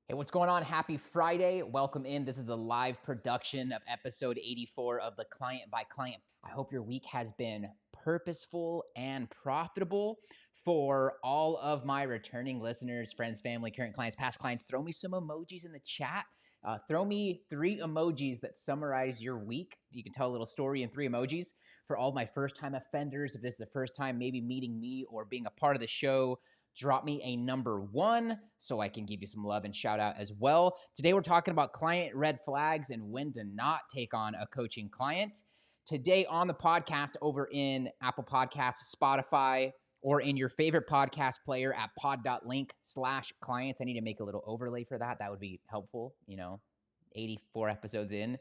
Hey, what's going on? Happy Friday. Welcome in. This is the live production of episode 84 of the Client by Client. I hope your week has been purposeful and profitable. For all of my returning listeners, friends, family, current clients, past clients, throw me some emojis in the chat. Throw me 3 emojis that summarize your week. You can tell a little story in 3 emojis. For all my first-time offenders, if this is the first time maybe meeting me or being a part of the show, drop me a number 1 so I can give you some love and shout out as well. Today we're talking about client red flags and when to not take on a coaching client. Today on the podcast over in Apple Podcasts, Spotify, or in your favorite podcast player at pod.link/clients. I need to make a little overlay for that. That would be helpful, 84 episodes in.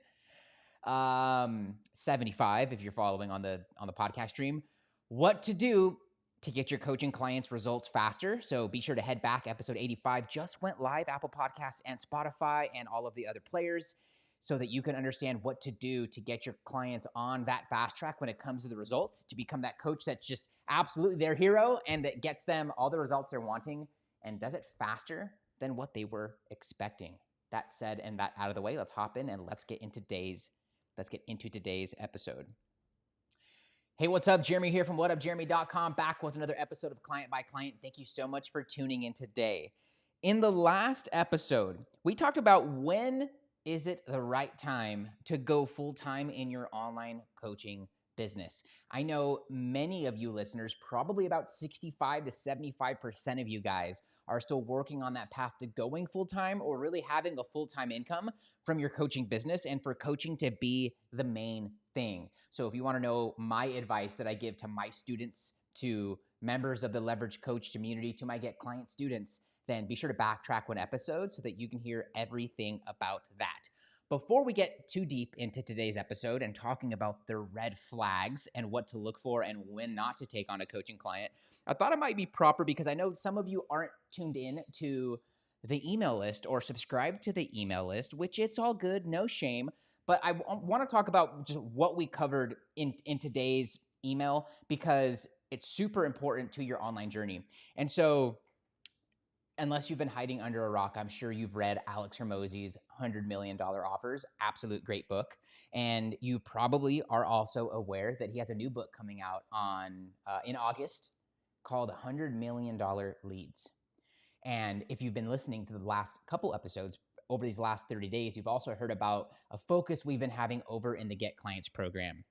75 if you're following on the podcast stream. What to do to get your coaching clients results faster. So be sure to head back. Episode 85 just went live, Apple Podcasts and Spotify and all of the other players, so that you can understand what to do to get your clients on that fast track when it comes to the results, to become that coach that's just absolutely their hero and that gets them all the results they're wanting and does it faster than what they were expecting. That said, and that out of the way, let's hop in and let's get into today's episode. Hey, what's up? Jeremy here from whatupjeremy.com, back with another episode of Client by Client. Thank you so much for tuning in today. In the last episode, we talked about when is it the right time to go full-time in your online coaching business. I know many of you listeners, probably about 65 to 75% of you guys, are still working on that path to going full-time or really having a full-time income from your coaching business and for coaching to be the main thing. So if you want to know my advice that I give to my students, to members of the Leverage Coach community, to my Get Client students, then be sure to backtrack one episode so that you can hear everything about that. Before we get too deep into today's episode and talking about the red flags and what to look for and when not to take on a coaching client, I thought it might be proper, because I know some of you aren't tuned in to the email list or subscribe to the email list, which it's all good, no shame. But I want to talk about just what we covered in today's email, because it's super important to your online journey. And so, unless you've been hiding under a rock, I'm sure you've read Alex Hormozi's $100 million offers. Absolute great book. And you probably are also aware that he has a new book coming out in August called $100 Million Leads. And if you've been listening to the last couple episodes over these last 30 days, you've also heard about a focus we've been having over in the Get Clients program.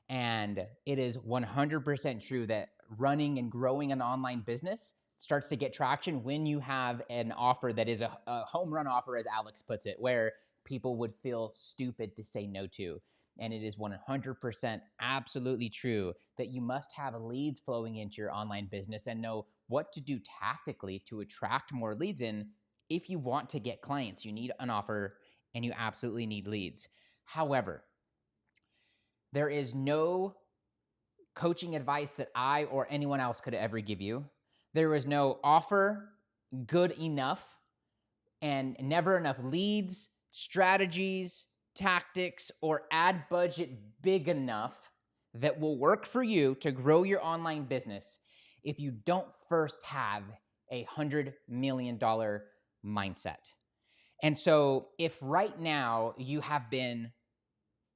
And it is 100% true that running and growing an online business starts to get traction when you have an offer that is a home run offer, as Alex puts it, where people would feel stupid to say no to. And it is 100% absolutely true that you must have leads flowing into your online business and know what to do tactically to attract more leads in. If you want to get clients, you need an offer and you absolutely need leads. However, there is no coaching advice that I or anyone else could ever give you. There is no offer good enough and never enough leads, strategies, tactics, or ad budget big enough that will work for you to grow your online business if you don't first have $100 million mindset. And so if right now you have been,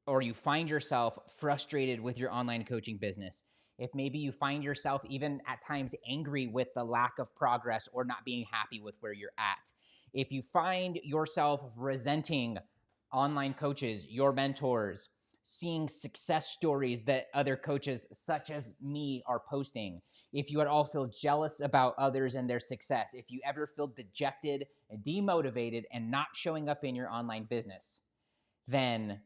or you find yourself frustrated with your online coaching business, if maybe you find yourself even at times angry with the lack of progress or not being happy with where you're at, if you find yourself resenting online coaches, your mentors, seeing success stories that other coaches such as me are posting, if you at all feel jealous about others and their success, if you ever feel dejected and demotivated and not showing up in your online business, then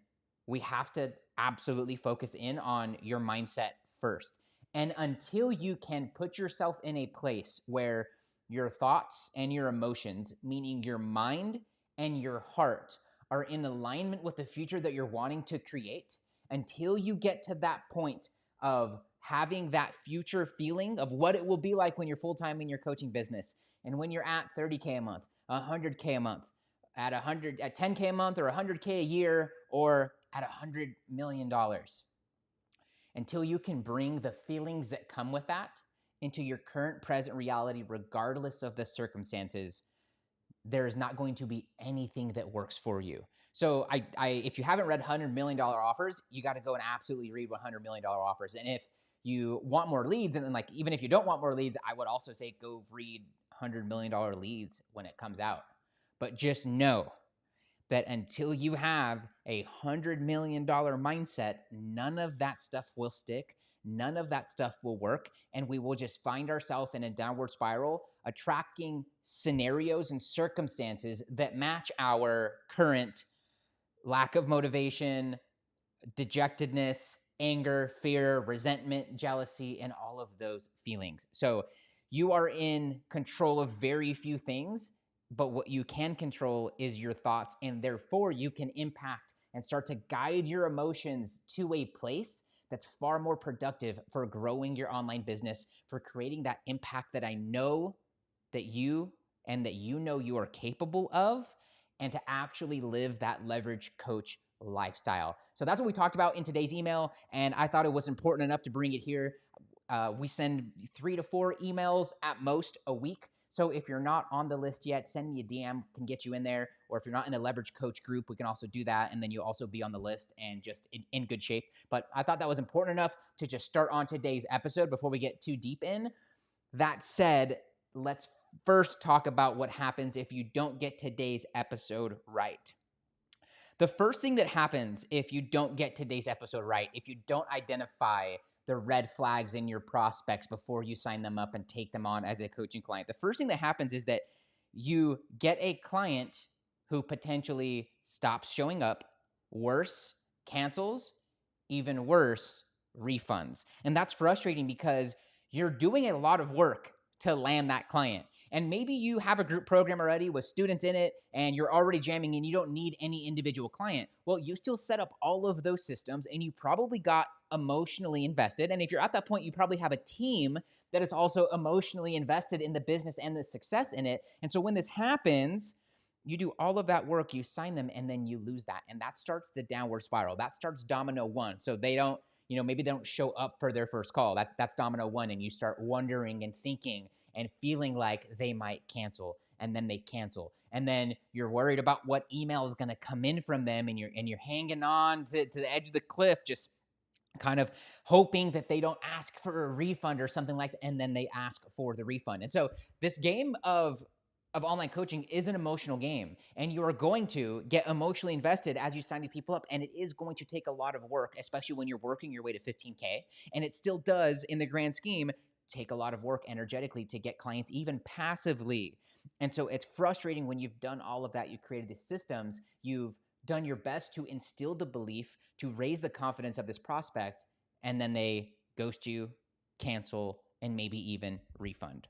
we have to absolutely focus in on your mindset first. And until you can put yourself in a place where your thoughts and your emotions, meaning your mind and your heart, are in alignment with the future that you're wanting to create, until you get to that point of having that future feeling of what it will be like when you're full-time in your coaching business, and when you're at 30K a month, 100K a month, at 10K a month, or 100K a year, or at $100 million. Until you can bring the feelings that come with that into your current present reality, regardless of the circumstances, there is not going to be anything that works for you. So if you haven't read $100 million offers, you got to go and absolutely read $100 million offers. And if you want more leads, and then like, even if you don't want more leads, I would also say go read $100 million leads when it comes out. But just know that until you have a $100 million mindset, none of that stuff will stick. None of that stuff will work. And we will just find ourselves in a downward spiral, attracting scenarios and circumstances that match our current lack of motivation, dejectedness, anger, fear, resentment, jealousy, and all of those feelings. So you are in control of very few things, but what you can control is your thoughts, and therefore you can impact and start to guide your emotions to a place that's far more productive for growing your online business, for creating that impact that I know that you know you are capable of, and to actually live that leverage coach lifestyle. So that's what we talked about in today's email, and I thought it was important enough to bring it here. We send 3 to 4 emails at most a week. So if you're not on the list yet, send me a DM, can get you in there. Or if you're not in the Leverage Coach group, we can also do that. And then you'll also be on the list and just in good shape. But I thought that was important enough to just start on today's episode before we get too deep in. That said, let's first talk about what happens if you don't get today's episode right. The first thing that happens if you don't get today's episode right, if you don't identify the red flags in your prospects before you sign them up and take them on as a coaching client, the first thing that happens is that you get a client who potentially stops showing up, worse, cancels, even worse, refunds. And that's frustrating because you're doing a lot of work to land that client. And maybe you have a group program already with students in it and you're already jamming and you don't need any individual client. Well, you still set up all of those systems and you probably got emotionally invested. And if you're at that point, you probably have a team that is also emotionally invested in the business and the success in it. And so when this happens, you do all of that work, you sign them, and then you lose that. And that starts the downward spiral. That starts domino one. So they don't, maybe they don't show up for their first call. That's domino one. And you start wondering and thinking and feeling like they might cancel, and then they cancel. And then you're worried about what email is going to come in from them, and you're hanging on to the edge of the cliff, just kind of hoping that they don't ask for a refund or something like that, and then they ask for the refund. And so this game of online coaching is an emotional game, and you are going to get emotionally invested as you sign these people up, and it is going to take a lot of work, especially when you're working your way to 15K, and it still does, in the grand scheme, take a lot of work energetically to get clients even passively. And so it's frustrating when you've done all of that, you created these systems, you've done your best to instill the belief, to raise the confidence of this prospect, and then they ghost you, cancel, and maybe even refund.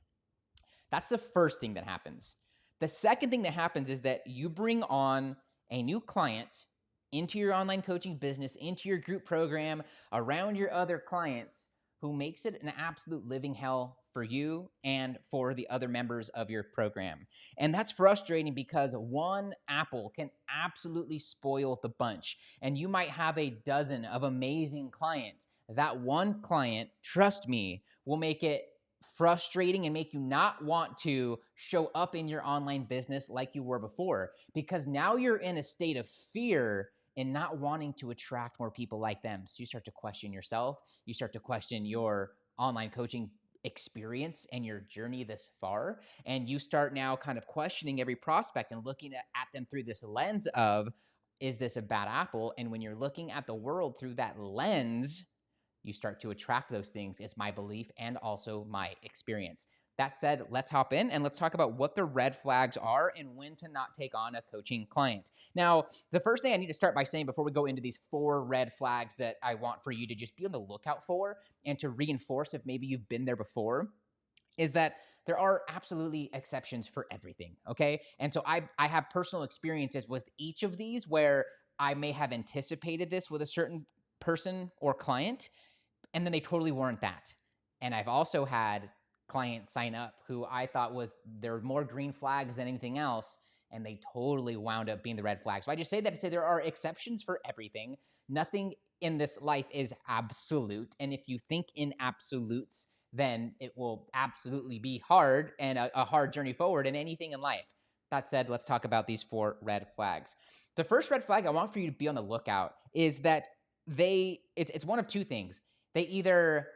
That's the first thing that happens. The second thing that happens is that you bring on a new client into your online coaching business, into your group program, around your other clients, who makes it an absolute living hell for you and for the other members of your program. And that's frustrating because one apple can absolutely spoil the bunch. And you might have a dozen of amazing clients. That one client, trust me, will make it frustrating and make you not want to show up in your online business like you were before, because now you're in a state of fear and not wanting to attract more people like them. So you start to question yourself. You start to question your online coaching experience and your journey this far. And you start now kind of questioning every prospect and looking at them through this lens of, is this a bad apple? And when you're looking at the world through that lens, you start to attract those things. It's my belief and also my experience. That said, let's hop in and let's talk about what the red flags are and when to not take on a coaching client. Now, the first thing I need to start by saying before we go into these 4 red flags that I want for you to just be on the lookout for and to reinforce if maybe you've been there before, is that there are absolutely exceptions for everything, okay? And so I have personal experiences with each of these where I may have anticipated this with a certain person or client, and then they totally weren't that. And I've also had clients sign up who I thought there were more green flags than anything else, and they totally wound up being the red flag. So I just say that to say there are exceptions for everything. Nothing in this life is absolute. And if you think in absolutes, then it will absolutely be hard and a hard journey forward in anything in life. that said, let's talk about these 4 red flags. The first red flag I want for you to be on the lookout is that it's one of 2 things. They either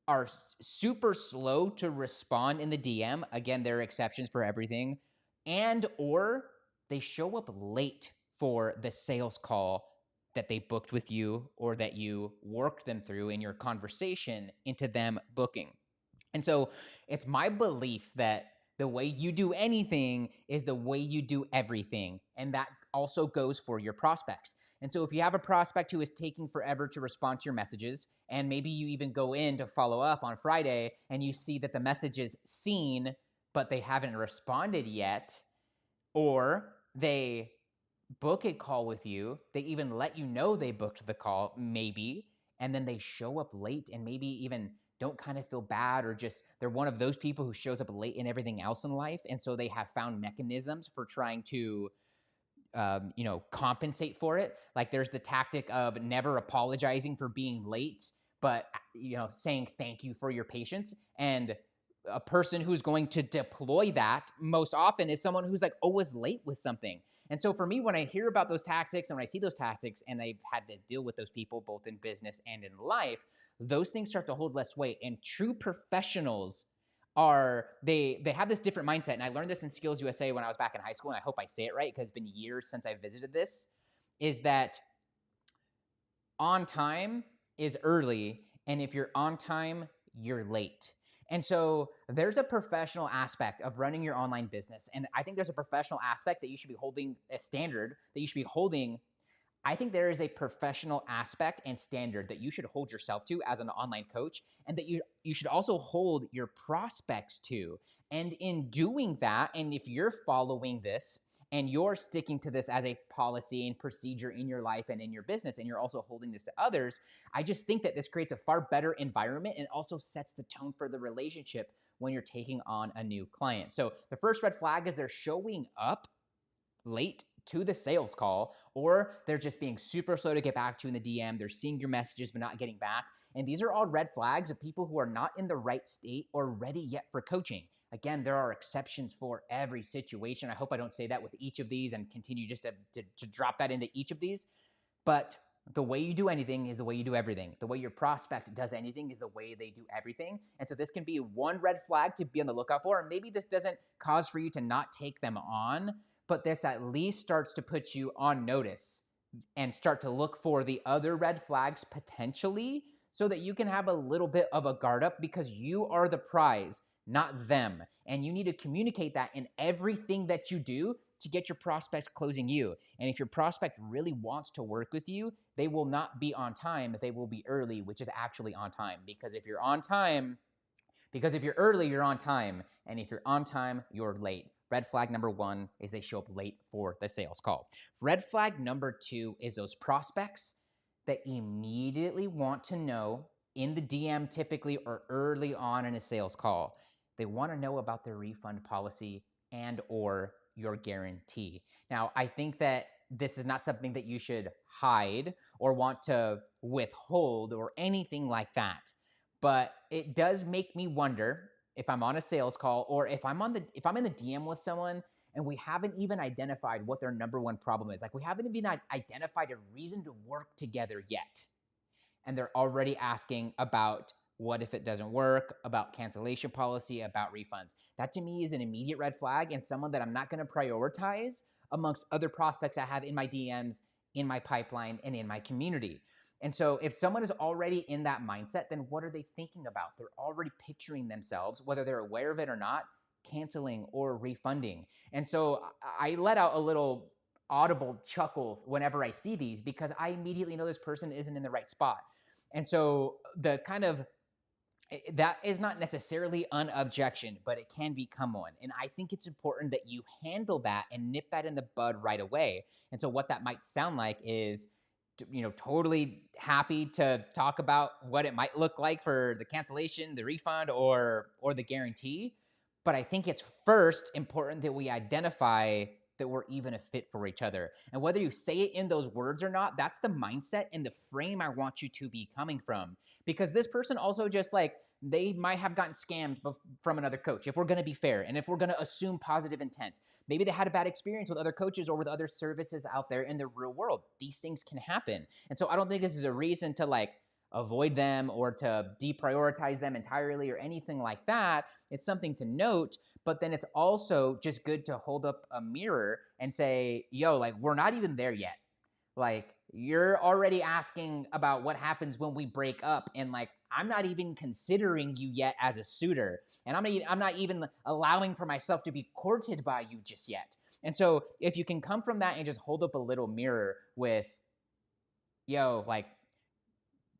are super slow to respond in the DM. Again, there are exceptions for everything. And or they show up late for the sales call that they booked with you or that you worked them through in your conversation into them booking. And so it's my belief that the way you do anything is the way you do everything. And that also goes for your prospects. And so if you have a prospect who is taking forever to respond to your messages, and maybe you even go in to follow up on Friday and you see that the message is seen, but they haven't responded yet, or they book a call with you, they even let you know they booked the call, maybe, and then they show up late and maybe even don't kind of feel bad, or just they're one of those people who shows up late in everything else in life. And so they have found mechanisms for trying to compensate for it. Like there's the tactic of never apologizing for being late, but saying thank you for your patience. And a person who's going to deploy that most often is someone who's like always late with something. And so for me, when I hear about those tactics and when I see those tactics and I've had to deal with those people both in business and in life, those things start to hold less weight. And true professionals they have this different mindset. And I learned this in Skills USA when I was back in high school, and I hope I say it right because it's been years since I visited this, is that on time is early, and if you're on time, you're late. And so there's a professional aspect of running your online business. And I think there's a professional aspect that you should be holding, a standard that you should be holding. I think there is a professional aspect and standard that you should hold yourself to as an online coach, and that you should also hold your prospects to. And in doing that, and if you're following this and you're sticking to this as a policy and procedure in your life and in your business, and you're also holding this to others, I just think that this creates a far better environment and also sets the tone for the relationship when you're taking on a new client. So the first red flag is they're showing up late to the sales call, or they're just being super slow to get back to you in the DM. They're seeing your messages but not getting back. And these are all red flags of people who are not in the right state or ready yet for coaching. Again, there are exceptions for every situation. I hope I don't say that with each of these and continue just to drop that into each of these. But the way you do anything is the way you do everything. The way your prospect does anything is the way they do everything. And so this can be one red flag to be on the lookout for. And maybe this doesn't cause for you to not take them on, but this at least starts to put you on notice and start to look for the other red flags potentially, so that you can have a little bit of a guard up, because you are the prize, not them. And you need to communicate that in everything that you do to get your prospects closing you. And if your prospect really wants to work with you, they will not be on time. They will be early, which is actually on time. Because if you're early, you're on time. And if you're on time, you're late. Red flag number 1 is they show up late for the sales call. Red flag number 2 is those prospects that immediately want to know in the DM typically, or early on in a sales call, they want to know about their refund policy and or your guarantee. Now, I think that this is not something that you should hide or want to withhold or anything like that. But it does make me wonder, if I'm on a sales call, or if I'm in the DM with someone and we haven't even identified what their number one problem is. Like we haven't even identified a reason to work together yet. And they're already asking about what if it doesn't work, about cancellation policy, about refunds. That to me is an immediate red flag, and someone that I'm not going to prioritize amongst other prospects I have in my DMs, in my pipeline, and in my community. And so if someone is already in that mindset, then what are they thinking about? They're already picturing themselves, whether they're aware of it or not, canceling or refunding. And so I let out a little audible chuckle whenever I see these, because I immediately know this person isn't in the right spot. And so that is not necessarily an objection, but it can become one. And I think it's important that you handle that and nip that in the bud right away. And so what that might sound like is, totally happy to talk about what it might look like for the cancellation, the refund, or the guarantee. But I think it's first important that we identify that we're even a fit for each other. And whether you say it in those words or not, that's the mindset and the frame I want you to be coming from. Because this person also just they might have gotten scammed from another coach, if we're going to be fair and if we're going to assume positive intent. Maybe they had a bad experience with other coaches or with other services out there in the real world. These things can happen. And so I don't think this is a reason to like avoid them or to deprioritize them entirely or anything like that. It's something to note, but then it's also just good to hold up a mirror and say, yo, like, we're not even there yet. Like, you're already asking about what happens when we break up, and like, I'm not even considering you yet as a suitor, and I'm not even allowing for myself to be courted by you just yet. And so if you can come from that and just hold up a little mirror with, yo, like,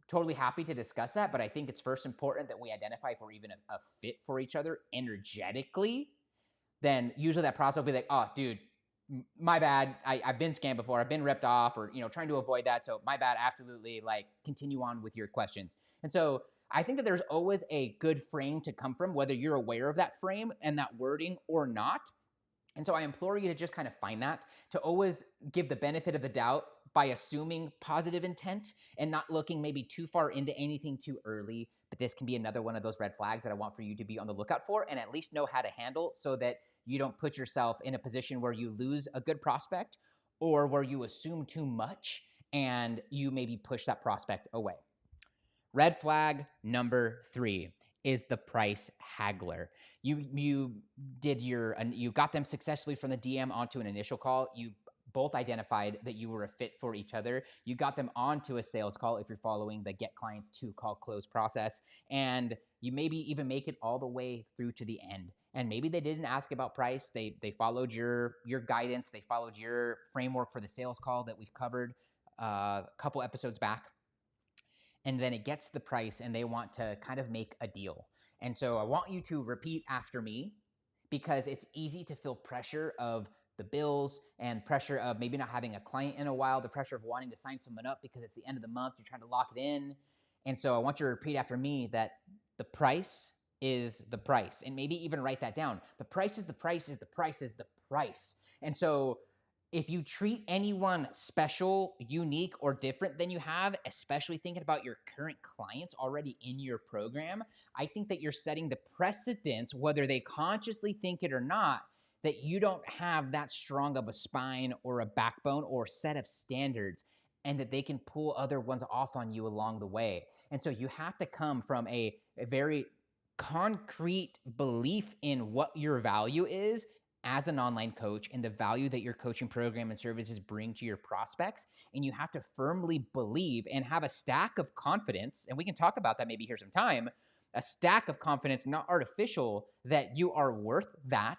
totally happy to discuss that, but I think it's first important that we identify if we're even a fit for each other energetically. Then usually that process will be like, oh, dude, my bad. I've been scammed before. I've been ripped off, or trying to avoid that. So my bad. Absolutely. Like, continue on with your questions. And so I think that there's always a good frame to come from, whether you're aware of that frame and that wording or not. And so I implore you to just kind of find that, to always give the benefit of the doubt by assuming positive intent and not looking maybe too far into anything too early. But this can be another one of those red flags that I want for you to be on the lookout for and at least know how to handle, so that you don't put yourself in a position where you lose a good prospect or where you assume too much and you maybe push that prospect away. Red flag number 3 is the price haggler. You got them successfully from the DM onto an initial call. You both identified that you were a fit for each other. You got them onto a sales call if you're following the get clients to call close process, and you maybe even make it all the way through to the end. And maybe they didn't ask about price. They followed your guidance. They followed your framework for the sales call that we've covered a couple episodes back. And then it gets the price and they want to kind of make a deal. And so I want you to repeat after me, because it's easy to feel pressure of the bills and pressure of maybe not having a client in a while, the pressure of wanting to sign someone up because it's the end of the month, you're trying to lock it in. And so I want you to repeat after me that the price is the price, and maybe even write that down. The price is the price is the price is the price. And so if you treat anyone special, unique, or different than you have, especially thinking about your current clients already in your program, I think that you're setting the precedence, whether they consciously think it or not, that you don't have that strong of a spine or a backbone or set of standards, and that they can pull other ones off on you along the way. And so you have to come from a very concrete belief in what your value is as an online coach and the value that your coaching program and services bring to your prospects. And you have to firmly believe and have a stack of confidence, and we can talk about that maybe here sometime, a stack of confidence, not artificial, that you are worth that,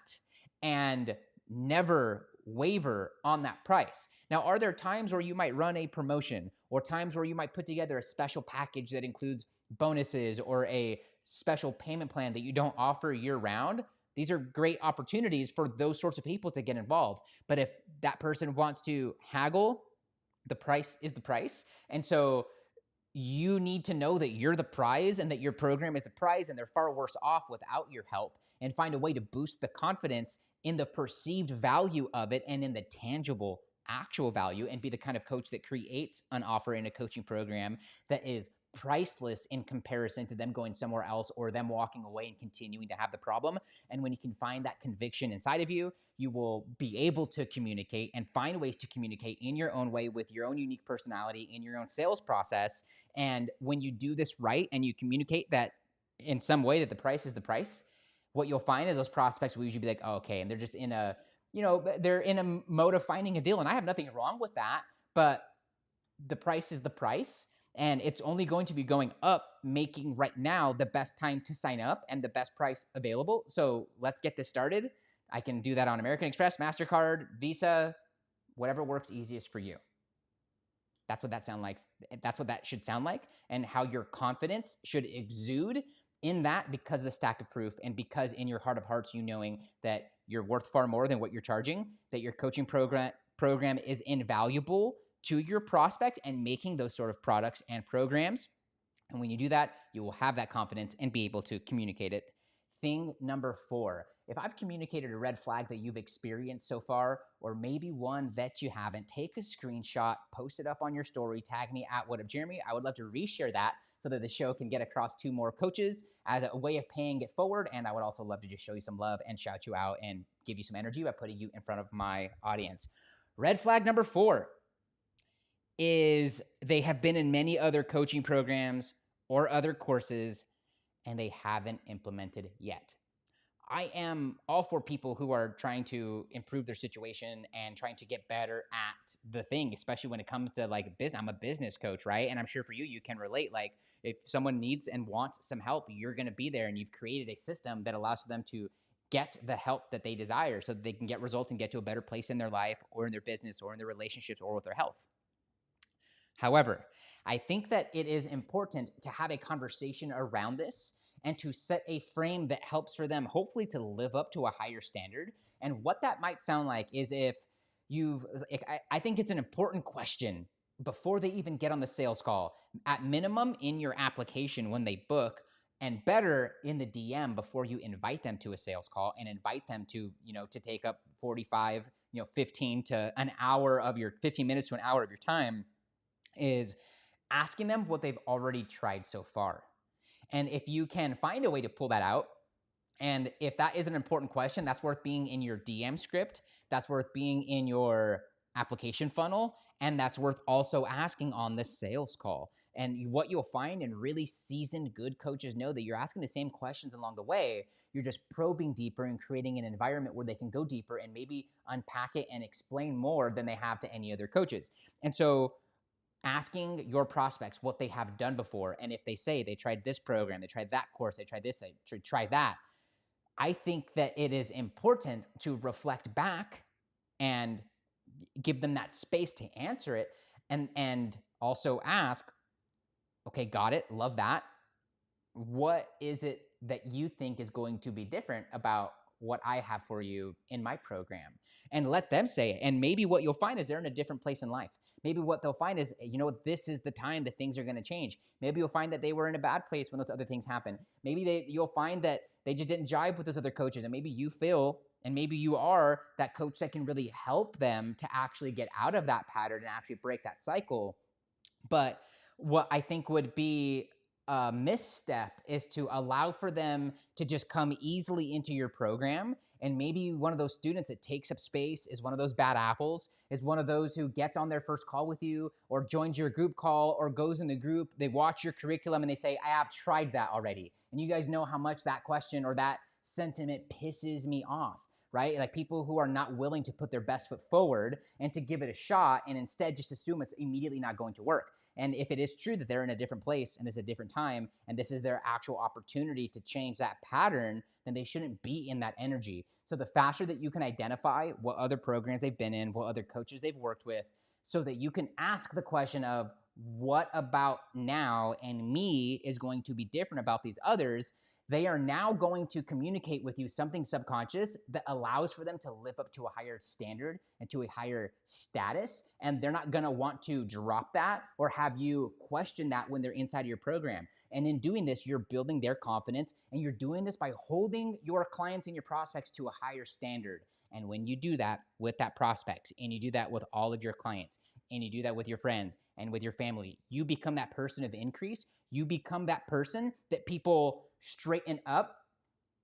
and never waver on that price. Now, are there times where you might run a promotion, or times where you might put together a special package that includes bonuses or a special payment plan that you don't offer year round? These are great opportunities for those sorts of people to get involved. But if that person wants to haggle, the price is the price. And so you need to know that you're the prize and that your program is the prize, and they're far worse off without your help, and find a way to boost the confidence in the perceived value of it and in the tangible actual value, and be the kind of coach that creates an offer in a coaching program that is priceless in comparison to them going somewhere else or them walking away and continuing to have the problem. And when you can find that conviction inside of you, you will be able to communicate and find ways to communicate in your own way with your own unique personality in your own sales process. And when you do this right and you communicate that in some way that the price is the price, what you'll find is those prospects will usually be like, oh, okay, and they're just in a, they're in a mode of finding a deal. And I have nothing wrong with that, but the price is the price. And it's only going to be going up, making right now the best time to sign up and the best price available. So let's get this started. I can do that on American Express, MasterCard, Visa, whatever works easiest for you. That's what that sound like. That's what that should sound like, and how your confidence should exude in that, because of the stack of proof, and because in your heart of hearts, you knowing that you're worth far more than what you're charging, that your coaching program is invaluable to your prospect, and making those sort of products and programs. And when you do that, you will have that confidence and be able to communicate it. thing number 4. If I've communicated a red flag that you've experienced so far, or maybe one that you haven't, take a screenshot, post it up on your story, tag me at WhatUpJeremy. I would love to reshare that so that the show can get across to more coaches as a way of paying it forward. And I would also love to just show you some love and shout you out and give you some energy by putting you in front of my audience. Red flag number 4 is they have been in many other coaching programs or other courses and they haven't implemented yet. I am all for people who are trying to improve their situation and trying to get better at the thing, especially when it comes to like business. I'm a business coach, right? And I'm sure for you, you can relate. Like if someone needs and wants some help, you're going to be there, and you've created a system that allows for them to get the help that they desire so that they can get results and get to a better place in their life or in their business or in their relationships or with their health. However, I think that it is important to have a conversation around this and to set a frame that helps for them, hopefully, to live up to a higher standard. And what that might sound like is if I think it's an important question before they even get on the sales call, at minimum in your application when they book, and better in the DM before you invite them to a sales call and invite them to, to take up 45, 15 to an hour of your 15 minutes to an hour of your time, is asking them what they've already tried so far. And if you can find a way to pull that out, and if that is an important question, that's worth being in your DM script, that's worth being in your application funnel, and that's worth also asking on the sales call. And what you'll find, and really seasoned good coaches know, that you're asking the same questions along the way. You're just probing deeper and creating an environment where they can go deeper and maybe unpack it and explain more than they have to any other coaches. And so asking your prospects what they have done before, and if they say they tried this program, they tried that course, they tried this, they tried that, I think that it is important to reflect back and give them that space to answer it, and also ask, okay, got it, love that. What is it that you think is going to be different about what I have for you in my program? And let them say it. And maybe what you'll find is they're in a different place in life. Maybe what they'll find is, this is the time that things are going to change. Maybe you'll find that they were in a bad place when those other things happen. Maybe you'll find that they just didn't jive with those other coaches. And maybe you feel, and maybe you are that coach that can really help them to actually get out of that pattern and actually break that cycle. But what I think would be a misstep is to allow for them to just come easily into your program. And maybe one of those students that takes up space is one of those bad apples, is one of those who gets on their first call with you or joins your group call or goes in the group. They watch your curriculum and they say, I have tried that already. And you guys know how much that question or that sentiment pisses me off, right? Like people who are not willing to put their best foot forward and to give it a shot, and instead just assume it's immediately not going to work. And if it is true that they're in a different place and it's a different time and this is their actual opportunity to change that pattern, then they shouldn't be in that energy. So the faster that you can identify what other programs they've been in, what other coaches they've worked with, so that you can ask the question of, what about now and me is going to be different about these others? They are now going to communicate with you something subconscious that allows for them to live up to a higher standard and to a higher status. And they're not going to want to drop that or have you question that when they're inside of your program. And in doing this, you're building their confidence, and you're doing this by holding your clients and your prospects to a higher standard. And when you do that with that prospect, and you do that with all of your clients, and you do that with your friends and with your family, you become that person of increase. You become that person that people straighten up,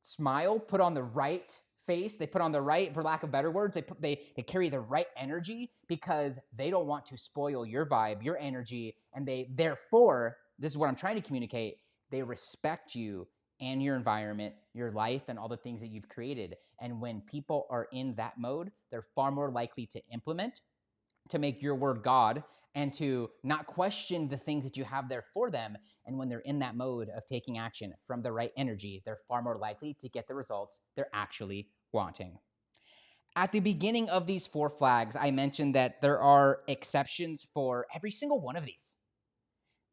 smile, put on the right face. They put on the right, for lack of better words, they carry the right energy because they don't want to spoil your vibe, your energy, and therefore, this is what I'm trying to communicate, they respect you and your environment, your life, and all the things that you've created. And when people are in that mode, they're far more likely to implement, to make your word God, and to not question the things that you have there for them. And when they're in that mode of taking action from the right energy, they're far more likely to get the results they're actually wanting. At the beginning of these 4 flags, I mentioned that there are exceptions for every single one of these.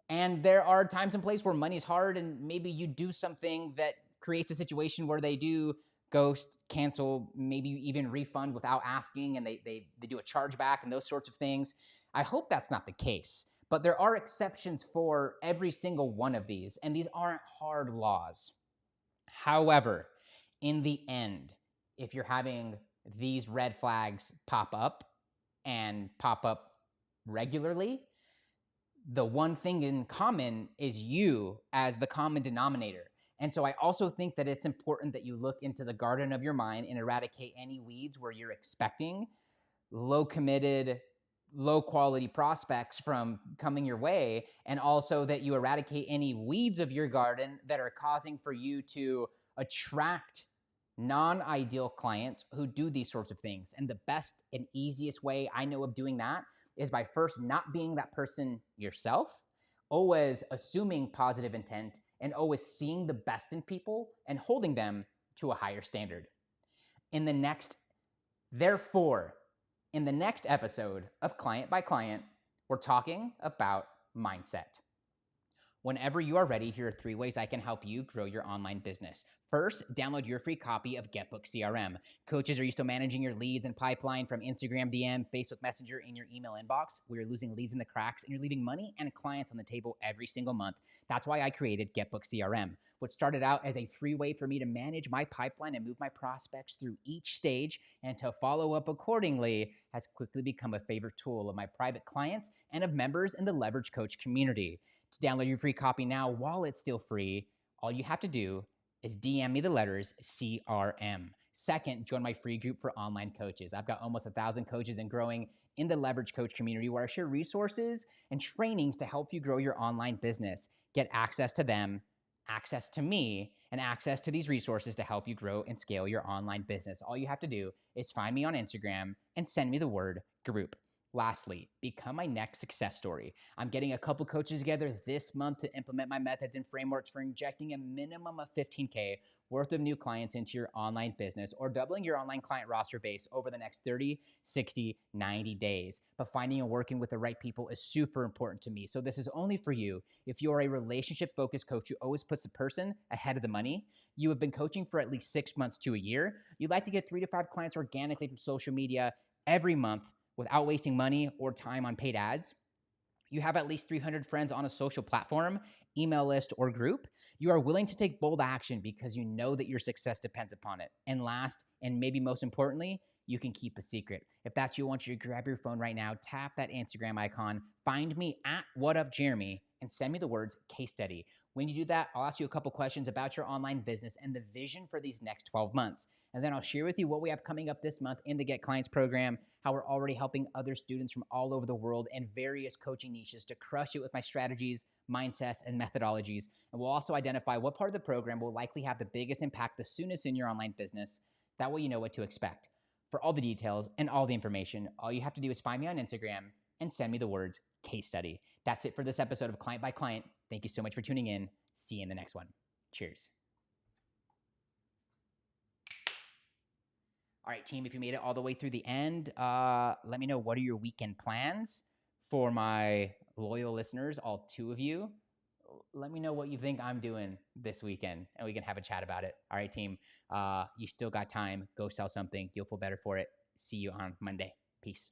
And there are times and places where money's hard, and maybe you do something that creates a situation where they do ghost, cancel, maybe even refund without asking, and they do a chargeback and those sorts of things. I hope that's not the case, but there are exceptions for every single one of these, and these aren't hard laws. However, In the end, if you're having these red flags pop up and pop up regularly, the one thing in common is you as the common denominator. And so I also think that it's important that you look into the garden of your mind and eradicate any weeds where you're expecting low committed, low quality prospects from coming your way, and also that you eradicate any weeds of your garden that are causing for you to attract non-ideal clients who do these sorts of things. And the best and easiest way I know of doing that is by first not being that person yourself, always assuming positive intent, and always seeing the best in people and holding them to a higher standard. In the next, therefore, in the next episode of Client by Client, we're talking about mindset. Whenever you are ready, here are 3 ways I can help you grow your online business. First, download your free copy of GetBook CRM. Coaches, are you still managing your leads and pipeline from Instagram DM, Facebook Messenger, in your email inbox? We are losing leads in the cracks, and you're leaving money and clients on the table every single month. That's why I created GetBook CRM, which started out as a free way for me to manage my pipeline and move my prospects through each stage, and to follow up accordingly has quickly become a favorite tool of my private clients and of members in the Leverage Coach community. To download your free copy now while it's still free, all you have to do is DM me the letters CRM. Second, join my free group for online coaches. I've got almost 1,000 coaches and growing in the Leverage Coach community, where I share resources and trainings to help you grow your online business. Get access to them, access to me, and access to these resources to help you grow and scale your online business. All you have to do is find me on Instagram and send me the word group. Lastly, become my next success story. I'm getting a couple coaches together this month to implement my methods and frameworks for injecting a minimum of 15K worth of new clients into your online business, or doubling your online client roster base over the next 30, 60, 90 days. But finding and working with the right people is super important to me. So this is only for you if you're a relationship-focused coach who always puts the person ahead of the money. You have been coaching for at least 6 months to a year. You'd like to get 3 to 5 clients organically from social media every month without wasting money or time on paid ads. You have at least 300 friends on a social platform, email list, or group. You are willing to take bold action because you know that your success depends upon it. And last, and maybe most importantly, you can keep a secret. If that's you, I want you to grab your phone right now, tap that Instagram icon, find me at WhatUpJeremy, and send me the words case study. When you do that, I'll ask you a couple questions about your online business and the vision for these next 12 months. And then I'll share with you what we have coming up this month in the Get Clients program, how we're already helping other students from all over the world and various coaching niches to crush it with my strategies, mindsets, and methodologies. And we'll also identify what part of the program will likely have the biggest impact the soonest in your online business. That way you know what to expect. For all the details and all the information, all you have to do is find me on Instagram and send me the words case study. That's it for this episode of Client by Client. Thank you so much for tuning in. See you in the next one. Cheers. All right, team, if you made it all the way through the end, let me know, what are your weekend plans? For my loyal listeners, all 2 of you, let me know what you think I'm doing this weekend, and we can have a chat about it. All right, team, you still got time. Go sell something. You'll feel better for it. See you on Monday. Peace.